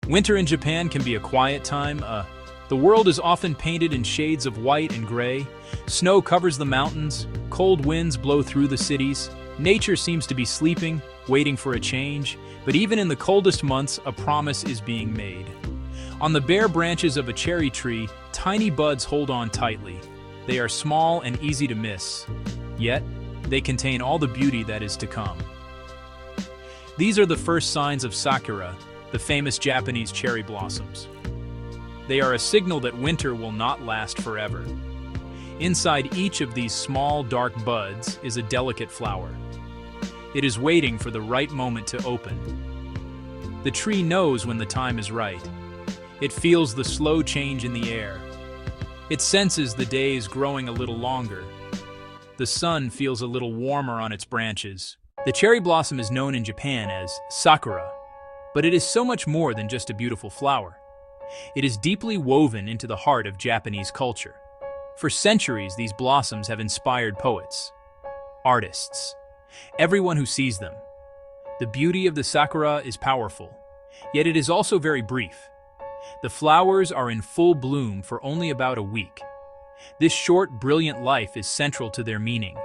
Winter in Japan can be a quiet time. The world is often painted in shades of white and gray. Snow covers the mountains, cold winds blow through the cities. Nature seems to be sleeping, waiting for a change. But even in the coldest months, a promise is being made. On the bare branches of a cherry tree, tiny buds hold on tightly. They are small and easy to miss, yet they contain all the beauty that is to come. These are the first signs of Sakura, the famous Japanese cherry blossoms. They are a signal that winter will not last forever. Inside each of these small, dark buds is a delicate flower. It is waiting for the right moment to open. The tree knows when the time is right. It feels the slow change in the air. It senses the days growing a little longer. The sun feels a little warmer on its branches. The cherry blossom is known in Japan as Sakura, but it is so much more than just a beautiful flower. It is deeply woven into the heart of Japanese culture. For centuries, these blossoms have inspired poets, artists, everyone who sees them. The beauty of the sakura is powerful, yet it is also very brief. The flowers are in full bloom for only about a week. This short, brilliant life is central to their meaning,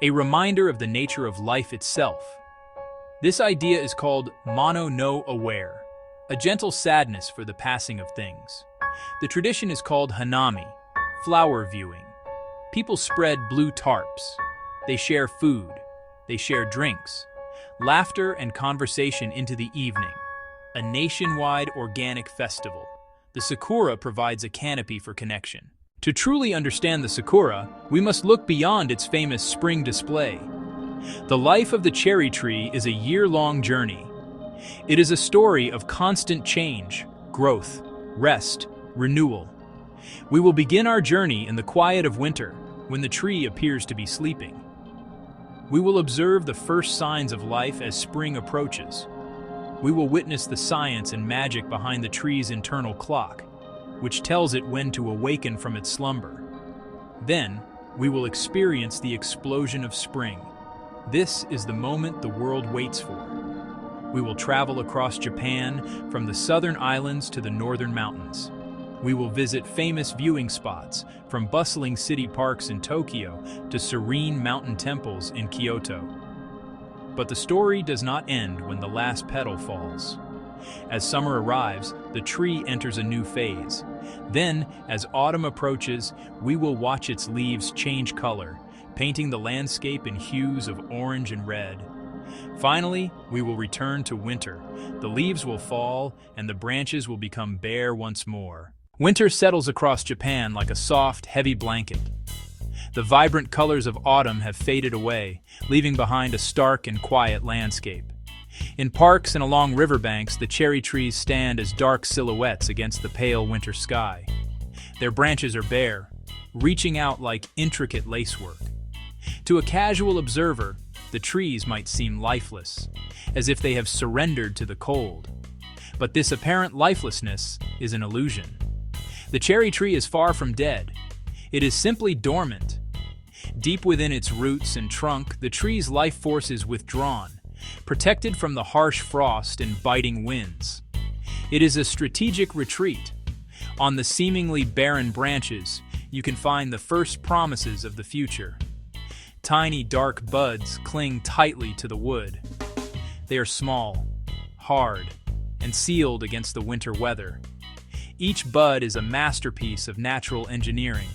a reminder of the nature of life itself. This idea is called mono no aware, a gentle sadness for the passing of things. The tradition is called hanami, flower viewing. People spread blue tarps. They share food. They share drinks, laughter and conversation into the evening. A nationwide organic festival. The Sakura provides a canopy for connection. To truly understand the Sakura, we must look beyond its famous spring display. The life of the cherry tree is a year-long journey. It is a story of constant change, growth, rest, renewal. We will begin our journey in the quiet of winter, when the tree appears to be sleeping. We will observe the first signs of life as spring approaches. We will witness the science and magic behind the tree's internal clock, which tells it when to awaken from its slumber. Then, we will experience the explosion of spring. This is the moment the world waits for. We will travel across Japan, from the southern islands to the northern mountains. We will visit famous viewing spots, from bustling city parks in Tokyo to serene mountain temples in Kyoto. But the story does not end when the last petal falls. As summer arrives, the tree enters a new phase. Then, as autumn approaches, we will watch its leaves change color, painting the landscape in hues of orange and red. Finally, we will return to winter. The leaves will fall, and the branches will become bare once more. Winter settles across Japan like a soft, heavy blanket. The vibrant colors of autumn have faded away, leaving behind a stark and quiet landscape. In parks and along riverbanks, the cherry trees stand as dark silhouettes against the pale winter sky. Their branches are bare, reaching out like intricate lacework. To a casual observer, the trees might seem lifeless, as if they have surrendered to the cold. But this apparent lifelessness is an illusion. The cherry tree is far from dead. It is simply dormant. Deep within its roots and trunk, the tree's life force is withdrawn, protected from the harsh frost and biting winds. It is a strategic retreat. On the seemingly barren branches, you can find the first promises of the future. Tiny, dark buds cling tightly to the wood. They are small, hard, and sealed against the winter weather. Each bud is a masterpiece of natural engineering,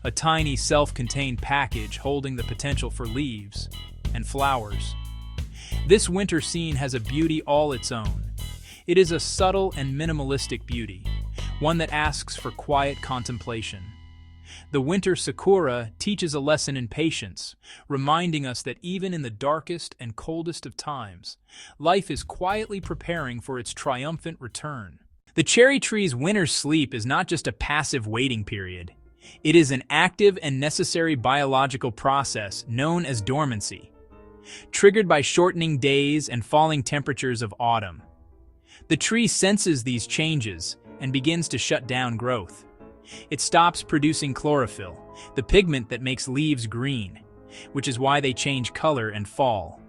a tiny self-contained package holding the potential for leaves and flowers. This winter scene has a beauty all its own. It is a subtle and minimalistic beauty, one that asks for quiet contemplation. The winter sakura teaches a lesson in patience, reminding us that even in the darkest and coldest of times, life is quietly preparing for its triumphant return. The cherry tree's winter sleep is not just a passive waiting period. It is an active and necessary biological process known as dormancy, triggered by shortening days and falling temperatures of autumn. The tree senses these changes and begins to shut down growth. It stops producing chlorophyll, the pigment that makes leaves green, which is why they change color and fall.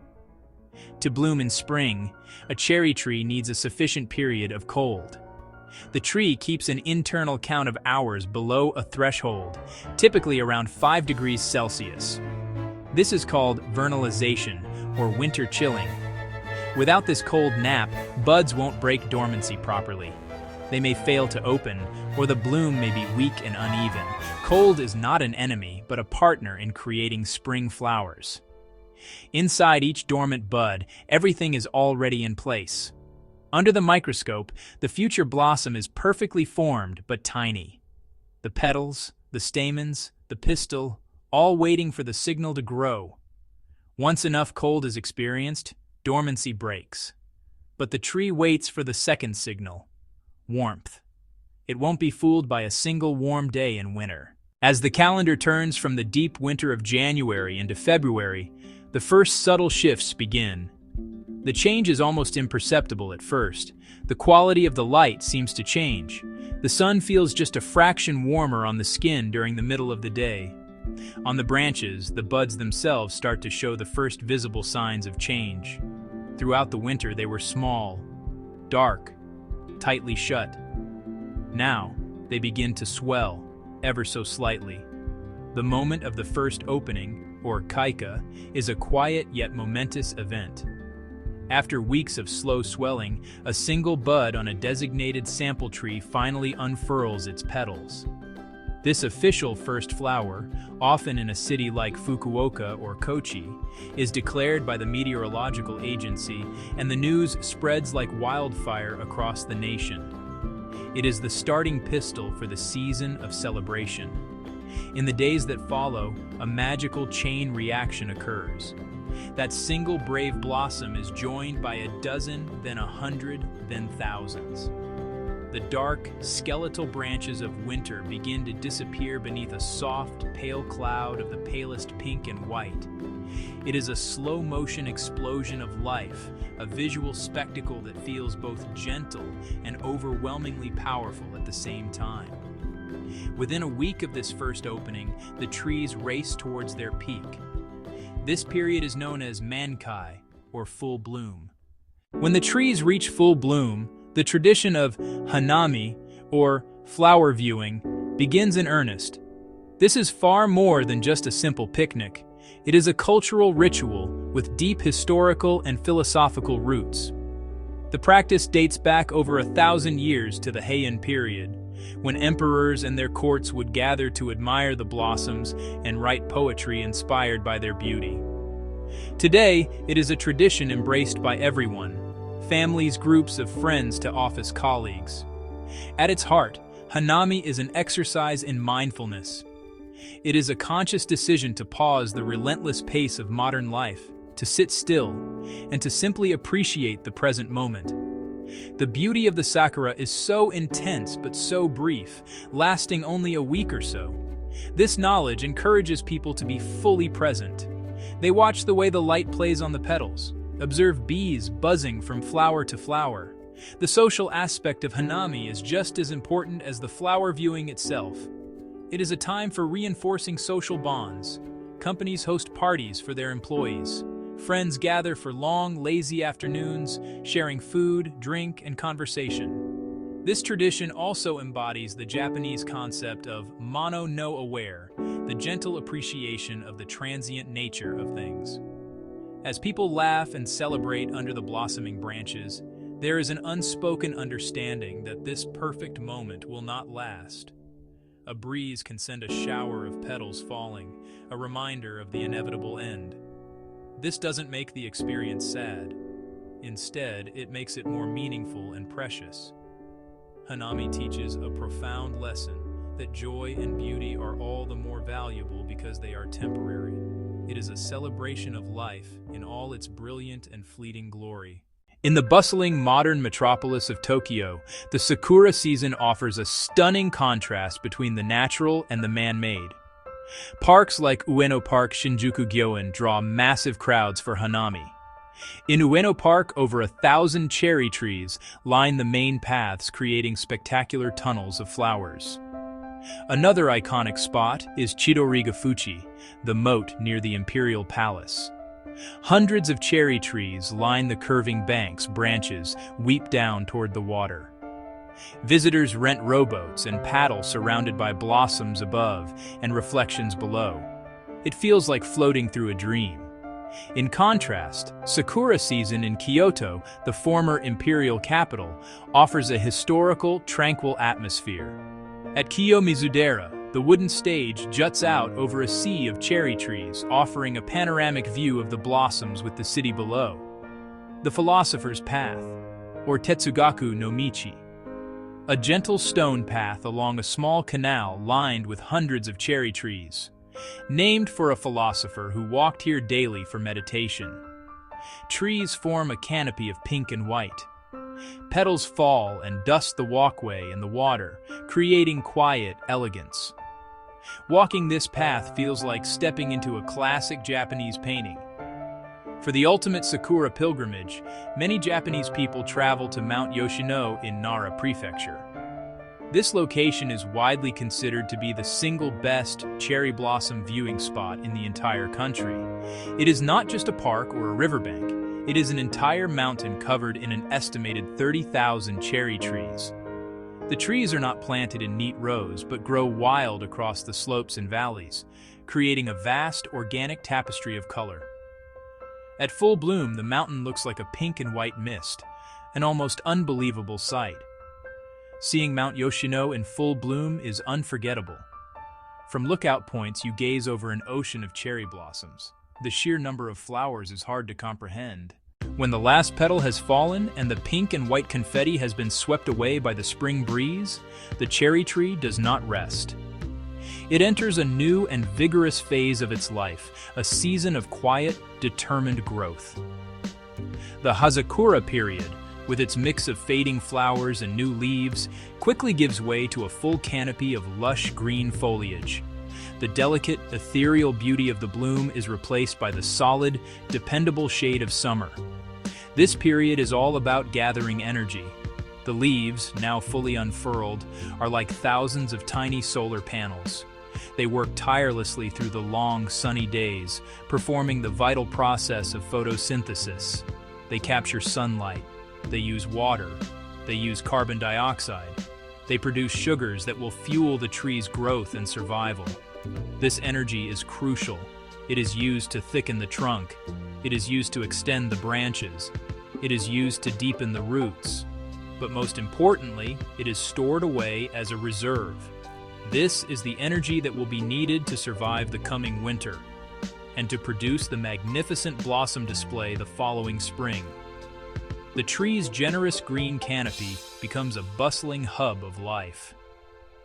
To bloom in spring, a cherry tree needs a sufficient period of cold. The tree keeps an internal count of hours below a threshold, typically around 5 degrees Celsius. This is called vernalization, or winter chilling. Without this cold nap, buds won't break dormancy properly. They may fail to open, or the bloom may be weak and uneven. Cold is not an enemy, but a partner in creating spring flowers. Inside each dormant bud, everything is already in place. Under the microscope, the future blossom is perfectly formed but tiny. The petals, the stamens, the pistil, all waiting for the signal to grow. Once enough cold is experienced, dormancy breaks. But the tree waits for the second signal: warmth. It won't be fooled by a single warm day in winter. As the calendar turns from the deep winter of January into February, the first subtle shifts begin. The change is almost imperceptible at first. The quality of the light seems to change. The sun feels just a fraction warmer on the skin during the middle of the day. On the branches, the buds themselves start to show the first visible signs of change. Throughout the winter, they were small, dark, tightly shut. Now, they begin to swell, ever so slightly. The moment of the first opening, or kaika, is a quiet yet momentous event. After weeks of slow swelling, a single bud on a designated sample tree finally unfurls its petals. This official first flower, often in a city like Fukuoka or Kochi, is declared by the meteorological agency, and the news spreads like wildfire across the nation. It is the starting pistil for the season of celebration. In the days that follow, a magical chain reaction occurs. That single brave blossom is joined by a dozen, then 100, then thousands. The dark, skeletal branches of winter begin to disappear beneath a soft, pale cloud of the palest pink and white. It is a slow-motion explosion of life, a visual spectacle that feels both gentle and overwhelmingly powerful at the same time. Within a week of this first opening, the trees race towards their peak. This period is known as mankai, or full bloom. When the trees reach full bloom, the tradition of hanami, or flower viewing, begins in earnest. This is far more than just a simple picnic. It is a cultural ritual with deep historical and philosophical roots. The practice dates back over 1,000 years to the Heian period, when emperors and their courts would gather to admire the blossoms and write poetry inspired by their beauty. Today, it is a tradition embraced by everyone, families, groups of friends to office colleagues. At its heart, hanami is an exercise in mindfulness. It is a conscious decision to pause the relentless pace of modern life, to sit still, and to simply appreciate the present moment. The beauty of the sakura is so intense but so brief, lasting only a week or so. This knowledge encourages people to be fully present. They watch the way the light plays on the petals, observe bees buzzing from flower to flower. The social aspect of hanami is just as important as the flower viewing itself. It is a time for reinforcing social bonds. Companies host parties for their employees. Friends gather for long, lazy afternoons, sharing food, drink, and conversation. This tradition also embodies the Japanese concept of mono no aware, the gentle appreciation of the transient nature of things. As people laugh and celebrate under the blossoming branches, there is an unspoken understanding that this perfect moment will not last. A breeze can send a shower of petals falling, a reminder of the inevitable end. This doesn't make the experience sad. Instead, it makes it more meaningful and precious. Hanami teaches a profound lesson that joy and beauty are all the more valuable because they are temporary. It is a celebration of life in all its brilliant and fleeting glory. In the bustling modern metropolis of Tokyo, the Sakura season offers a stunning contrast between the natural and the man-made. Parks like Ueno Park Shinjuku Gyoen draw massive crowds for hanami. In Ueno Park, over 1,000 cherry trees line the main paths, creating spectacular tunnels of flowers. Another iconic spot is Chidoriga Fuchi, the moat near the Imperial Palace. Hundreds of cherry trees line the curving banks, branches weep down toward the water. Visitors rent rowboats and paddle surrounded by blossoms above and reflections below. It feels like floating through a dream. In contrast, Sakura season in Kyoto, the former imperial capital, offers a historical, tranquil atmosphere. At Kiyomizudera, the wooden stage juts out over a sea of cherry trees, offering a panoramic view of the blossoms with the city below. The Philosopher's Path, or Tetsugaku no Michi. A gentle stone path along a small canal lined with hundreds of cherry trees. Named for a philosopher who walked here daily for meditation. Trees form a canopy of pink and white. Petals fall and dust the walkway and the water, creating quiet elegance. Walking this path feels like stepping into a classic Japanese painting. For the ultimate Sakura pilgrimage, many Japanese people travel to Mount Yoshino in Nara Prefecture. This location is widely considered to be the single best cherry blossom viewing spot in the entire country. It is not just a park or a riverbank, it is an entire mountain covered in an estimated 30,000 cherry trees. The trees are not planted in neat rows but grow wild across the slopes and valleys, creating a vast organic tapestry of color. At full bloom, the mountain looks like a pink and white mist, an almost unbelievable sight. Seeing Mount Yoshino in full bloom is unforgettable. From lookout points, you gaze over an ocean of cherry blossoms. The sheer number of flowers is hard to comprehend. When the last petal has fallen and the pink and white confetti has been swept away by the spring breeze, the cherry tree does not rest. It enters a new and vigorous phase of its life, a season of quiet, determined growth. The Hazakura period, with its mix of fading flowers and new leaves, quickly gives way to a full canopy of lush green foliage. The delicate, ethereal beauty of the bloom is replaced by the solid, dependable shade of summer. This period is all about gathering energy. The leaves, now fully unfurled, are like thousands of tiny solar panels. They work tirelessly through the long, sunny days, performing the vital process of photosynthesis. They capture sunlight. They use water. They use carbon dioxide. They produce sugars that will fuel the tree's growth and survival. This energy is crucial. It is used to thicken the trunk. It is used to extend the branches. It is used to deepen the roots. But most importantly, it is stored away as a reserve. This is the energy that will be needed to survive the coming winter and to produce the magnificent blossom display the following spring. The tree's generous green canopy becomes a bustling hub of life.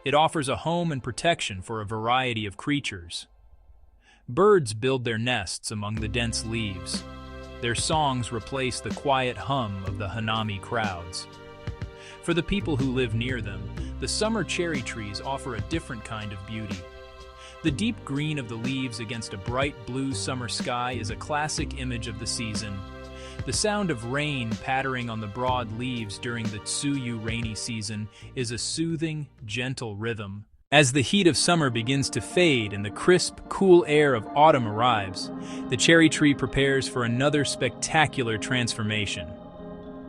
It offers a home and protection for a variety of creatures. Birds build their nests among the dense leaves. Their songs replace the quiet hum of the hanami crowds. For the people who live near them, the summer cherry trees offer a different kind of beauty. The deep green of the leaves against a bright blue summer sky is a classic image of the season. The sound of rain pattering on the broad leaves during the Tsuyu rainy season is a soothing, gentle rhythm. As the heat of summer begins to fade and the crisp, cool air of autumn arrives, the cherry tree prepares for another spectacular transformation.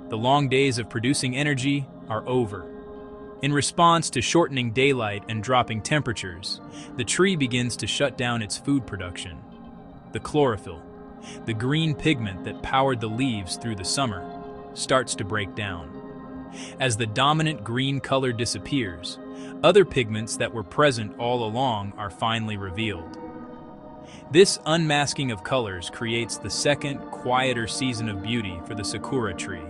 The long days of producing energy are over. In response to shortening daylight and dropping temperatures, the tree begins to shut down its food production. The chlorophyll, the green pigment that powered the leaves through the summer, starts to break down. As the dominant green color disappears, other pigments that were present all along are finally revealed. This unmasking of colors creates the second, quieter season of beauty for the Sakura tree.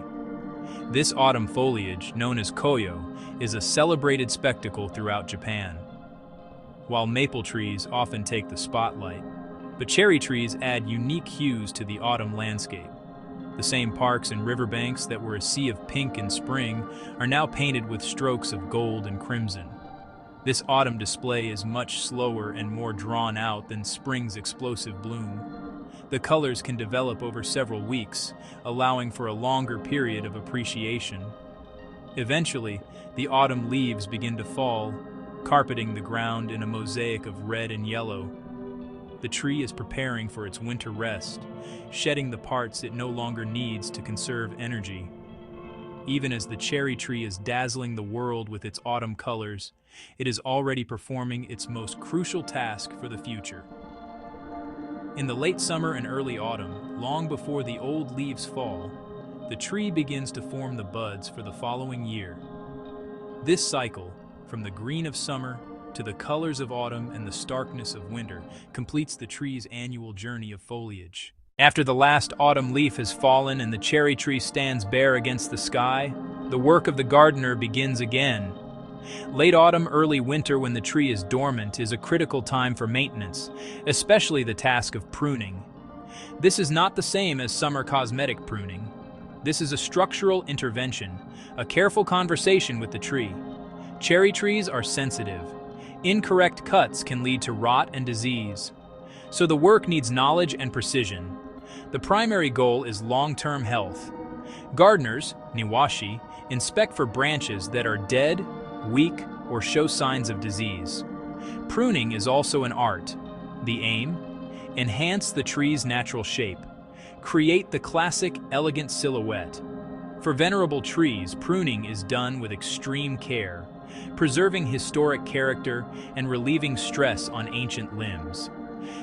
This autumn foliage, known as koyo, is a celebrated spectacle throughout Japan. While maple trees often take the spotlight, but cherry trees add unique hues to the autumn landscape. The same parks and riverbanks that were a sea of pink in spring are now painted with strokes of gold and crimson. This autumn display is much slower and more drawn out than spring's explosive bloom. The colors can develop over several weeks, allowing for a longer period of appreciation. Eventually, the autumn leaves begin to fall, carpeting the ground in a mosaic of red and yellow. The tree is preparing for its winter rest, shedding the parts it no longer needs to conserve energy. Even as the cherry tree is dazzling the world with its autumn colors, it is already performing its most crucial task for the future. In the late summer and early autumn, long before the old leaves fall, the tree begins to form the buds for the following year. This cycle, from the green of summer to the colors of autumn and the starkness of winter, completes the tree's annual journey of foliage. After the last autumn leaf has fallen and the cherry tree stands bare against the sky, the work of the gardener begins again. Late autumn, early winter, when the tree is dormant, is a critical time for maintenance, especially the task of pruning. This is not the same as summer cosmetic pruning. This is a structural intervention, a careful conversation with the tree. Cherry trees are sensitive. Incorrect cuts can lead to rot and disease. So the work needs knowledge and precision. The primary goal is long-term health. Gardeners, niwashi, inspect for branches that are dead, weak, or show signs of disease. Pruning is also an art. The aim? Enhance the tree's natural shape. Create the classic, elegant silhouette. For venerable trees, pruning is done with extreme care, preserving historic character and relieving stress on ancient limbs.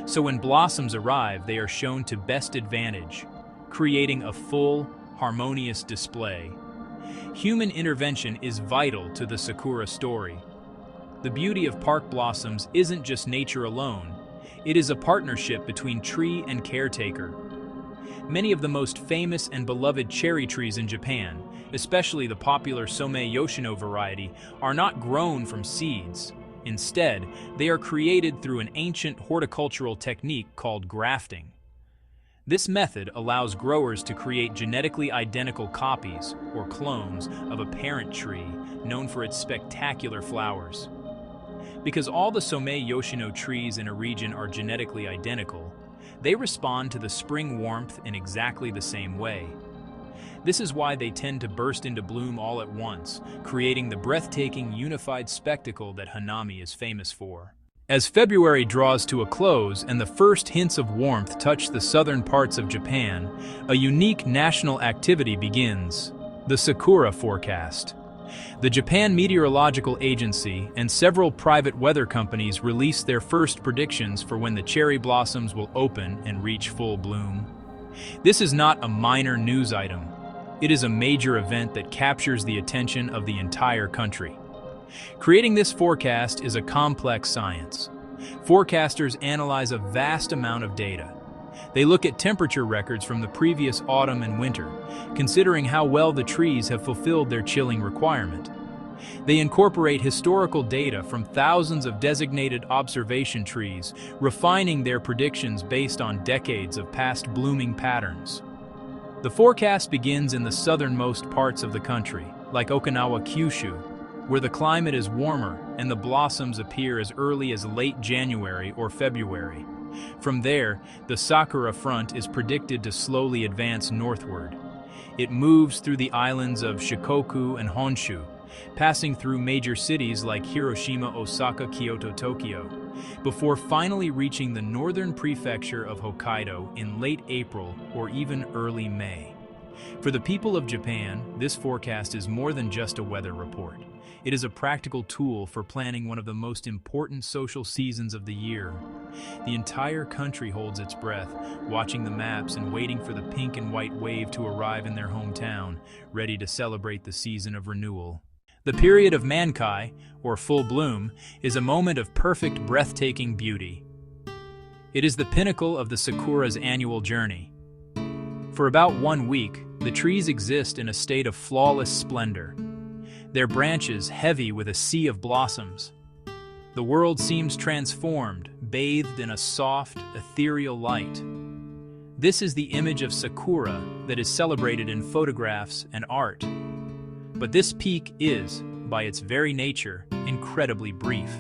So when blossoms arrive, they are shown to best advantage, creating a full, harmonious display. Human intervention is vital to the Sakura story. The beauty of park blossoms isn't just nature alone, it is a partnership between tree and caretaker. Many of the most famous and beloved cherry trees in Japan, especially the popular Somei Yoshino variety, are not grown from seeds. Instead, they are created through an ancient horticultural technique called grafting. This method allows growers to create genetically identical copies, or clones, of a parent tree known for its spectacular flowers. Because all the Somei Yoshino trees in a region are genetically identical, they respond to the spring warmth in exactly the same way. This is why they tend to burst into bloom all at once, creating the breathtaking unified spectacle that Hanami is famous for. As February draws to a close and the first hints of warmth touch the southern parts of Japan, a unique national activity begins: the Sakura forecast. The Japan Meteorological Agency and several private weather companies release their first predictions for when the cherry blossoms will open and reach full bloom. This is not a minor news item. It is a major event that captures the attention of the entire country. Creating this forecast is a complex science. Forecasters analyze a vast amount of data. They look at temperature records from the previous autumn and winter, considering how well the trees have fulfilled their chilling requirement. They incorporate historical data from thousands of designated observation trees, refining their predictions based on decades of past blooming patterns. The forecast begins in the southernmost parts of the country, like Okinawa, Kyushu, where the climate is warmer and the blossoms appear as early as late January or February. From there, the Sakura front is predicted to slowly advance northward. It moves through the islands of Shikoku and Honshu, passing through major cities like Hiroshima, Osaka, Kyoto, Tokyo, before finally reaching the northern prefecture of Hokkaido in late April or even early May. For the people of Japan, this forecast is more than just a weather report. It is a practical tool for planning one of the most important social seasons of the year. The entire country holds its breath, watching the maps and waiting for the pink and white wave to arrive in their hometown, ready to celebrate the season of renewal. The period of Mankai, or full bloom, is a moment of perfect, breathtaking beauty. It is the pinnacle of the Sakura's annual journey. For about 1 week, the trees exist in a state of flawless splendor, their branches heavy with a sea of blossoms. The world seems transformed, bathed in a soft, ethereal light. This is the image of Sakura that is celebrated in photographs and art. But this peak is, by its very nature, incredibly brief.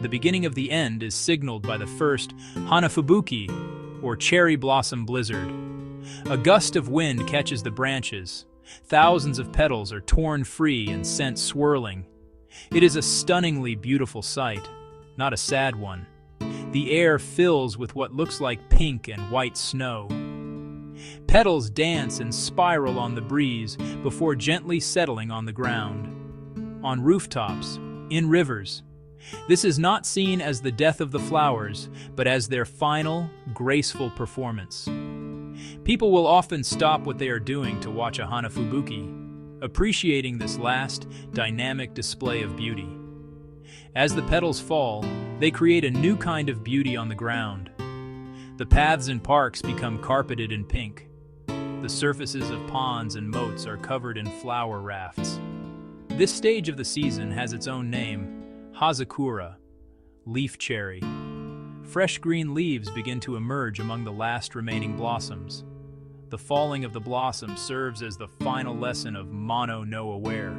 The beginning of the end is signaled by the first Hanafubuki, or cherry blossom blizzard. A gust of wind catches the branches. Thousands of petals are torn free and sent swirling. It is a stunningly beautiful sight, not a sad one. The air fills with what looks like pink and white snow. Petals dance and spiral on the breeze before gently settling on the ground. On rooftops, in rivers. This is not seen as the death of the flowers, but as their final, graceful performance. People will often stop what they are doing to watch a hanafubuki, appreciating this last, dynamic display of beauty. As the petals fall, they create a new kind of beauty on the ground. The paths in parks become carpeted in pink. The surfaces of ponds and moats are covered in flower rafts. This stage of the season has its own name, Sakura, leaf cherry. Fresh green leaves begin to emerge among the last remaining blossoms. The falling of the blossom serves as the final lesson of Mono no Aware.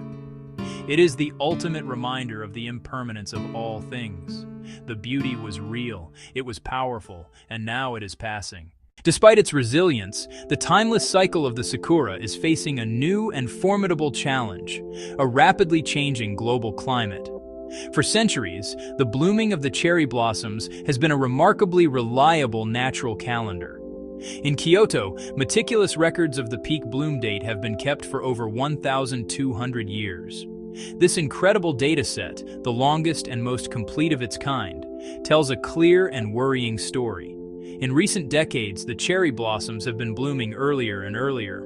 It is the ultimate reminder of the impermanence of all things. The beauty was real, it was powerful, and now it is passing. Despite its resilience, the timeless cycle of the sakura is facing a new and formidable challenge, a rapidly changing global climate. For centuries, the blooming of the cherry blossoms has been a remarkably reliable natural calendar. In Kyoto, meticulous records of the peak bloom date have been kept for over 1,200 years. This incredible data set, the longest and most complete of its kind, tells a clear and worrying story. In recent decades, the cherry blossoms have been blooming earlier and earlier.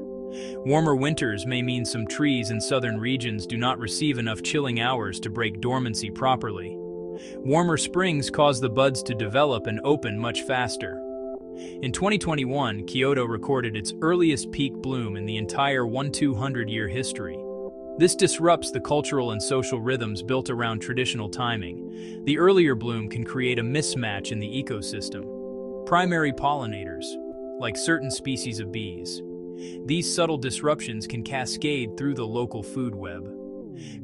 Warmer winters may mean some trees in southern regions do not receive enough chilling hours to break dormancy properly. Warmer springs cause the buds to develop and open much faster. In 2021, Kyoto recorded its earliest peak bloom in the entire 1,200-year history. This disrupts the cultural and social rhythms built around traditional timing. The earlier bloom can create a mismatch in the ecosystem. Primary pollinators, like certain species of bees. These subtle disruptions can cascade through the local food web.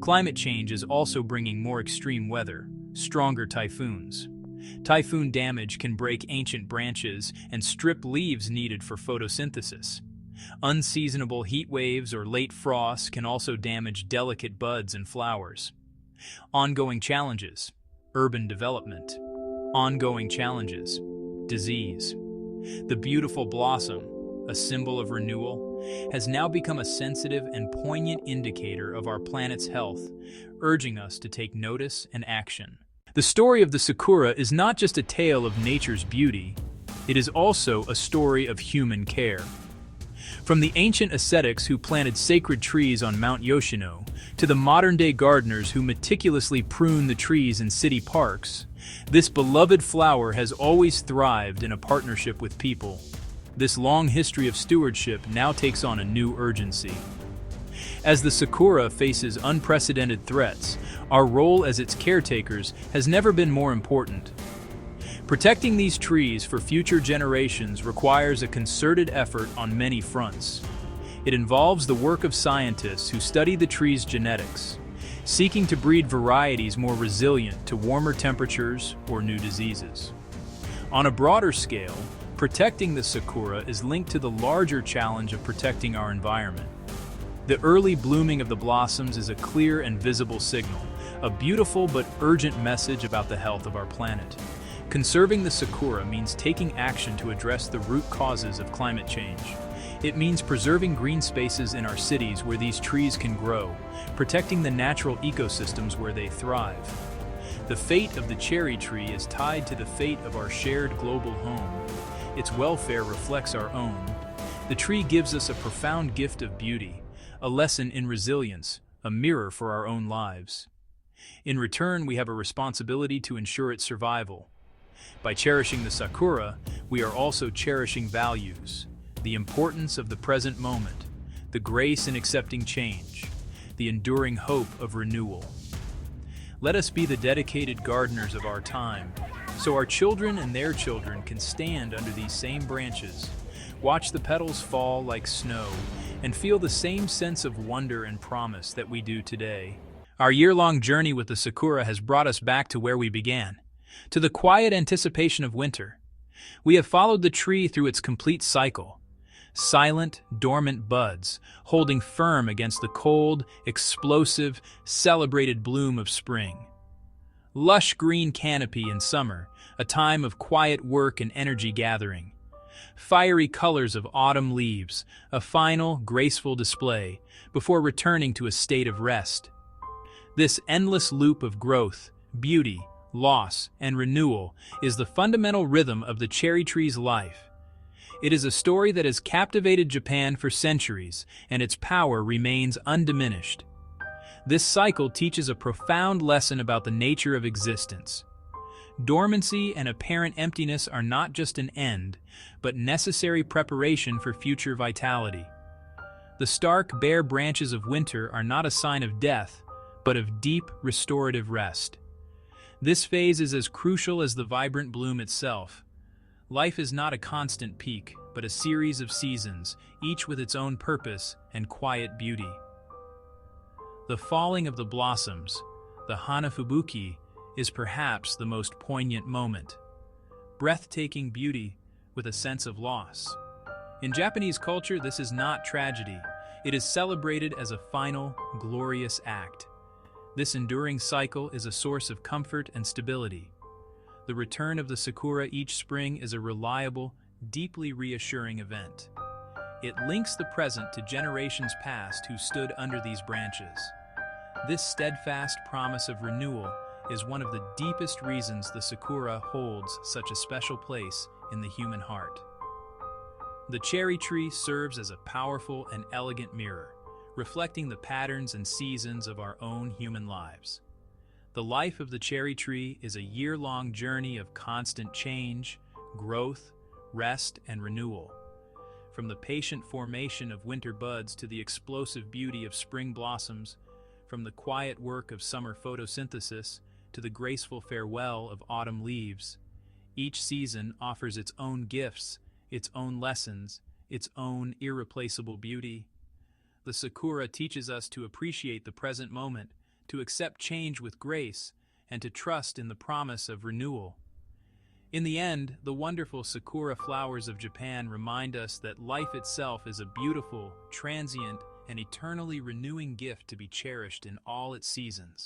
Climate change is also bringing more extreme weather, stronger typhoons. Typhoon damage can break ancient branches and strip leaves needed for photosynthesis. Unseasonable heat waves or late frosts can also damage delicate buds and flowers. Ongoing challenges: urban development. Ongoing challenges: disease. The beautiful blossom, a symbol of renewal, has now become a sensitive and poignant indicator of our planet's health, urging us to take notice and action. The story of the sakura is not just a tale of nature's beauty, it is also a story of human care. From the ancient ascetics who planted sacred trees on Mount Yoshino, to the modern-day gardeners who meticulously prune the trees in city parks, this beloved flower has always thrived in a partnership with people. This long history of stewardship now takes on a new urgency. As the sakura faces unprecedented threats, our role as its caretakers has never been more important. Protecting these trees for future generations requires a concerted effort on many fronts. It involves the work of scientists who study the tree's genetics, seeking to breed varieties more resilient to warmer temperatures or new diseases. On a broader scale, protecting the sakura is linked to the larger challenge of protecting our environment. The early blooming of the blossoms is a clear and visible signal, a beautiful but urgent message about the health of our planet. Conserving the sakura means taking action to address the root causes of climate change. It means preserving green spaces in our cities where these trees can grow, protecting the natural ecosystems where they thrive. The fate of the cherry tree is tied to the fate of our shared global home. Its welfare reflects our own. The tree gives us a profound gift of beauty, a lesson in resilience, a mirror for our own lives. In return, we have a responsibility to ensure its survival. By cherishing the sakura, we are also cherishing values, the importance of the present moment, the grace in accepting change, the enduring hope of renewal. Let us be the dedicated gardeners of our time, so our children and their children can stand under these same branches, watch the petals fall like snow, and feel the same sense of wonder and promise that we do today. Our year-long journey with the sakura has brought us back to where we began, to the quiet anticipation of winter. We have followed the tree through its complete cycle, silent, dormant buds, holding firm against the cold, explosive, celebrated bloom of spring. Lush green canopy in summer, a time of quiet work and energy gathering. Fiery colors of autumn leaves, a final, graceful display, before returning to a state of rest. This endless loop of growth, beauty, loss, and renewal is the fundamental rhythm of the cherry tree's life. It is a story that has captivated Japan for centuries, and its power remains undiminished. This cycle teaches a profound lesson about the nature of existence. Dormancy and apparent emptiness are not just an end, but necessary preparation for future vitality. The stark, bare branches of winter are not a sign of death, but of deep, restorative rest. This phase is as crucial as the vibrant bloom itself. Life is not a constant peak, but a series of seasons, each with its own purpose and quiet beauty. The falling of the blossoms, the Hanafubuki, is perhaps the most poignant moment. Breathtaking beauty with a sense of loss. In Japanese culture, this is not tragedy. It is celebrated as a final, glorious act. This enduring cycle is a source of comfort and stability. The return of the Sakura each spring is a reliable, deeply reassuring event. It links the present to generations past who stood under these branches. This steadfast promise of renewal is one of the deepest reasons the Sakura holds such a special place in the human heart. The cherry tree serves as a powerful and elegant mirror, reflecting the patterns and seasons of our own human lives. The life of the cherry tree is a year-long journey of constant change, growth, rest, and renewal. From the patient formation of winter buds to the explosive beauty of spring blossoms, from the quiet work of summer photosynthesis to the graceful farewell of autumn leaves, each season offers its own gifts, its own lessons, its own irreplaceable beauty. The Sakura teaches us to appreciate the present moment, to accept change with grace, and to trust in the promise of renewal. In the end, the wonderful Sakura flowers of Japan remind us that life itself is a beautiful, transient, and eternally renewing gift to be cherished in all its seasons.